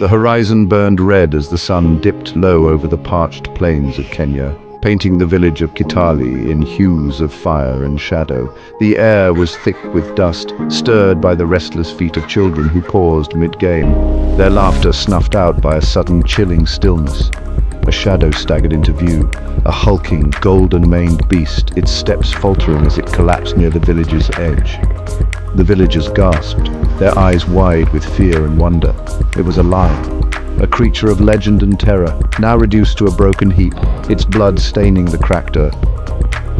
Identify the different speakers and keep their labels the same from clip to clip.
Speaker 1: The horizon burned red as the sun dipped low over the parched plains of Kenya, painting the village of Kitali in hues of fire and shadow. The air was thick with dust, stirred by the restless feet of children who paused mid-game, their laughter snuffed out by a sudden chilling stillness. A shadow staggered into view, a hulking, golden-maned beast, its steps faltering as it collapsed near the village's edge. The villagers gasped, their eyes wide with fear and wonder. It was a lion, a creature of legend and terror, now reduced to a broken heap, its blood staining the cracked earth.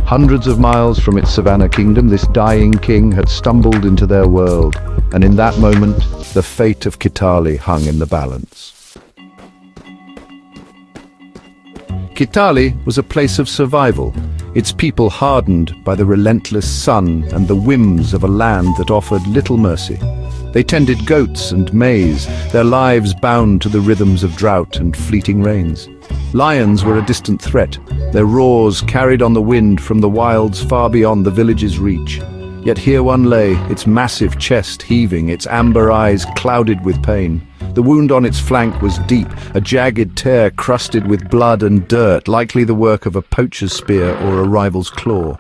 Speaker 1: Hundreds of miles from its savannah kingdom, this dying king had stumbled into their world, and in that moment, the fate of Kitali hung in the balance. Kitali was a place of survival, its people hardened by the relentless sun and the whims of a land that offered little mercy. They tended goats and maize, their lives bound to the rhythms of drought and fleeting rains. Lions were a distant threat, their roars carried on the wind from the wilds far beyond the village's reach. Yet here one lay, its massive chest heaving, its amber eyes clouded with pain. The wound on its flank was deep, a jagged tear crusted with blood and dirt, likely the work of a poacher's spear or a rival's claw.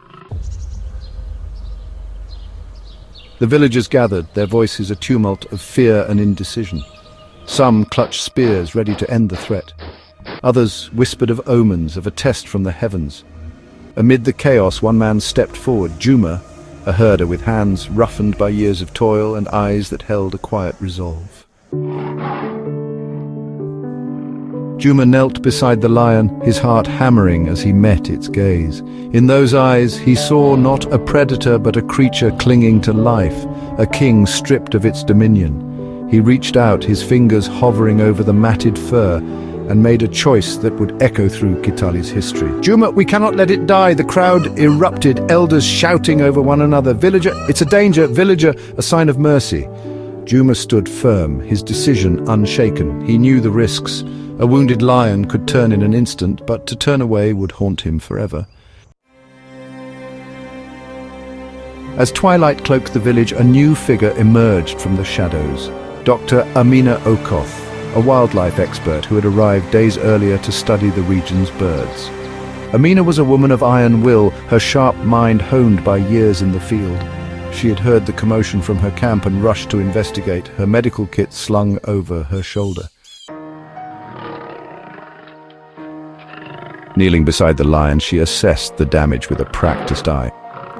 Speaker 1: The villagers gathered, their voices a tumult of fear and indecision. Some clutched spears ready to end the threat. Others whispered of omens, of a test from the heavens. Amid the chaos, one man stepped forward, Juma, a herder with hands roughened by years of toil and eyes that held a quiet resolve. Juma knelt beside the lion, his heart hammering as he met its gaze. In those eyes he saw not a predator but a creature clinging to life, a king stripped of its dominion. He reached out, his fingers hovering over the matted fur, and made a choice that would echo through Kitali's history. "Juma, we cannot let it die!" The crowd erupted, elders shouting over one another. "Villager, it's a danger! Villager, a sign of mercy!" Juma stood firm, his decision unshaken. He knew the risks. A wounded lion could turn in an instant, but to turn away would haunt him forever. As twilight cloaked the village, a new figure emerged from the shadows. Dr. Amina, a wildlife expert who had arrived days earlier to study the region's birds. Amina was a woman of iron will, her sharp mind honed by years in the field. She had heard the commotion from her camp and rushed to investigate, her medical kit slung over her shoulder. Kneeling beside the lion, she assessed the damage with a practiced eye.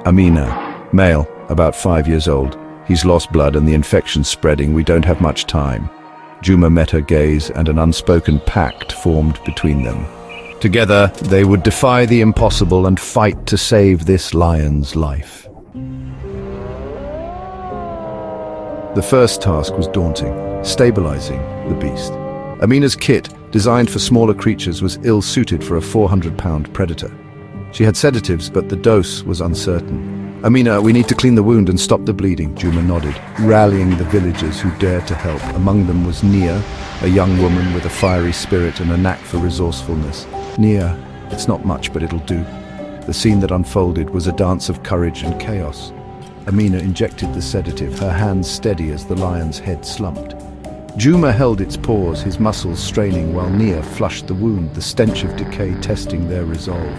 Speaker 1: Amina, male, about 5 years old. He's lost blood and the infection's spreading. We don't have much time. Juma met her gaze and an unspoken pact formed between them. Together, they would defy the impossible and fight to save this lion's life. The first task was daunting, stabilizing the beast. Amina's kit, designed for smaller creatures, was ill-suited for a 400-pound predator. She had sedatives, but the dose was uncertain. "Amina, we need to clean the wound and stop the bleeding," Juma nodded, rallying the villagers who dared to help. Among them was Nia, a young woman with a fiery spirit and a knack for resourcefulness. "Nia, it's not much, but it'll do." The scene that unfolded was a dance of courage and chaos. Amina injected the sedative, her hands steady as the lion's head slumped. Juma held its paws, his muscles straining, while Nia flushed the wound, the stench of decay testing their resolve.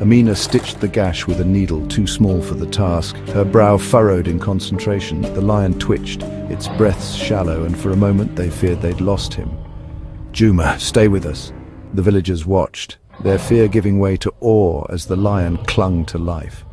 Speaker 1: Amina stitched the gash with a needle too small for the task, her brow furrowed in concentration. The lion twitched, its breaths shallow, and for a moment they feared they'd lost him. "Juma, stay with us." The villagers watched, their fear giving way to awe as the lion clung to life.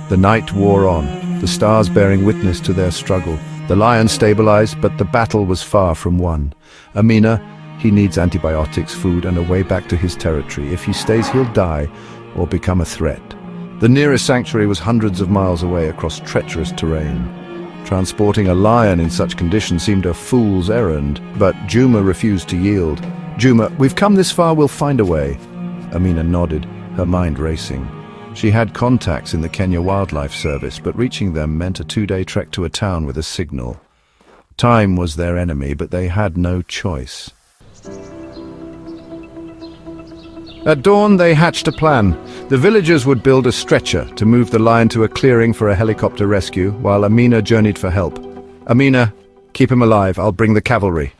Speaker 1: The night wore on, the stars bearing witness to their struggle. The lion stabilized, but the battle was far from won. "Amina, he needs antibiotics, food, and a way back to his territory. If he stays, he'll die or become a threat." The nearest sanctuary was hundreds of miles away across treacherous terrain. Transporting a lion in such conditions seemed a fool's errand, but Juma refused to yield. "Juma, we've come this far, we'll find a way." Amina nodded, her mind racing. She had contacts in the Kenya Wildlife Service, but reaching them meant a 2-day trek to a town with a signal. Time was their enemy, but they had no choice. At dawn, they hatched a plan. The villagers would build a stretcher to move the lion to a clearing for a helicopter rescue, while Amina journeyed for help. "Amina, Keep him alive, I'll bring the cavalry.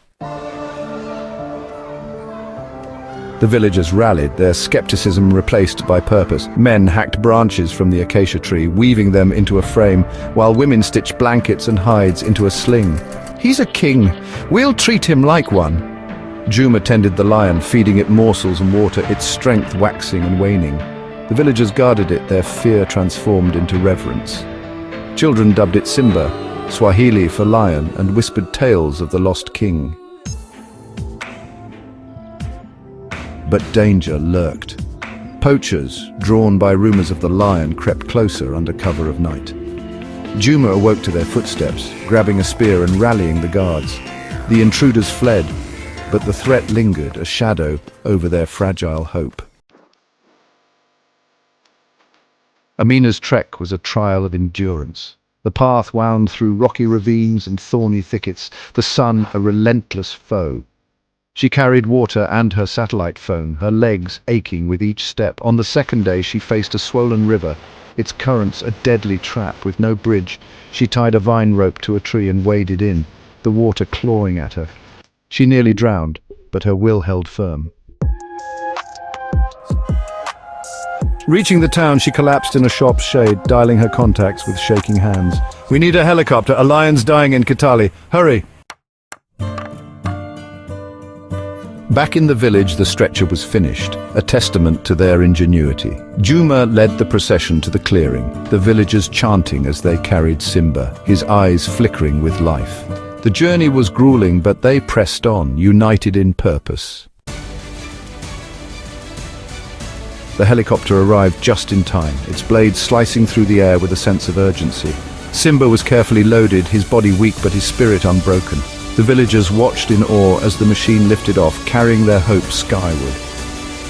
Speaker 1: The villagers rallied, their skepticism replaced by purpose. Men hacked branches from the acacia tree, weaving them into a frame, while women stitched blankets and hides into a sling. He's a king. We'll treat him like one. Juma tended the lion, feeding it morsels and water, its strength waxing and waning. The villagers guarded it, their fear transformed into reverence. Children dubbed it Simba, Swahili for lion, and whispered tales of the lost king. But danger lurked. Poachers, drawn by rumors of the lion, crept closer under cover of night. Juma awoke to their footsteps, grabbing a spear and rallying the guards. The intruders fled, but the threat lingered, a shadow over their fragile hope. Amina's trek was a trial of endurance. The path wound through rocky ravines and thorny thickets, the sun a relentless foe. She carried water and her satellite phone, her legs aching with each step. On the second day she faced a swollen river, its currents a deadly trap with no bridge. She tied a vine rope to a tree and waded in, the water clawing at her. She nearly drowned, but her will held firm. Reaching the town, she collapsed in a shop's shade, dialing her contacts with shaking hands. "We need a helicopter. A lion's dying in Kitali. Hurry!" Back in the village, the stretcher was finished, a testament to their ingenuity. Juma led the procession to the clearing, the villagers chanting as they carried Simba, his eyes flickering with life. The journey was grueling, but they pressed on, united in purpose. The helicopter arrived just in time, its blades slicing through the air with a sense of urgency. Simba was carefully loaded, his body weak but his spirit unbroken. The villagers watched in awe as the machine lifted off, carrying their hopes skyward.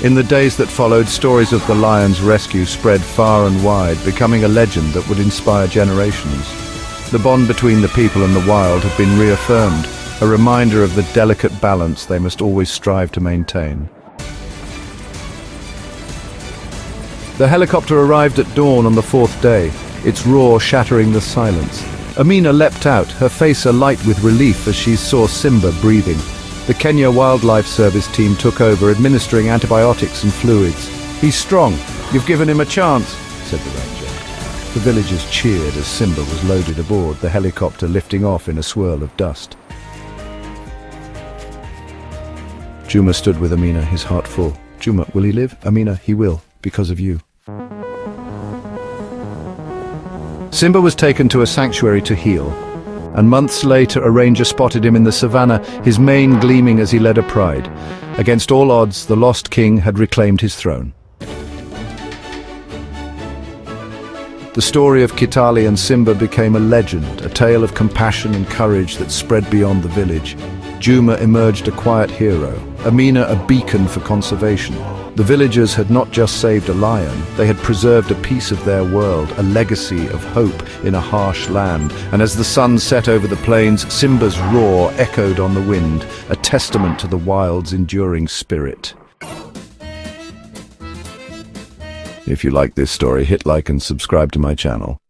Speaker 1: In the days that followed, stories of the lion's rescue spread far and wide, becoming a legend that would inspire generations. The bond between the people and the wild had been reaffirmed, a reminder of the delicate balance they must always strive to maintain. The helicopter arrived at dawn on the fourth day, its roar shattering the silence. Amina leapt out, her face alight with relief as she saw Simba breathing. The Kenya Wildlife Service team took over, administering antibiotics and fluids. "He's strong. You've given him a chance," said the ranger. The villagers cheered as Simba was loaded aboard, the helicopter lifting off in a swirl of dust. Juma stood with Amina, his heart full. "Juma, will he live?" "Amina, he will, because of you." Simba was taken to a sanctuary to heal, and months later a ranger spotted him in the savannah, his mane gleaming as he led a pride. Against all odds, the lost king had reclaimed his throne. The story of Kitali and Simba became a legend, a tale of compassion and courage that spread beyond the village. Juma emerged a quiet hero, Amina a beacon for conservation. The villagers had not just saved a lion, they had preserved a piece of their world, a legacy of hope in a harsh land. And as the sun set over the plains, Simba's roar echoed on the wind, a testament to the wild's enduring spirit. If you like this story, hit like and subscribe to my channel.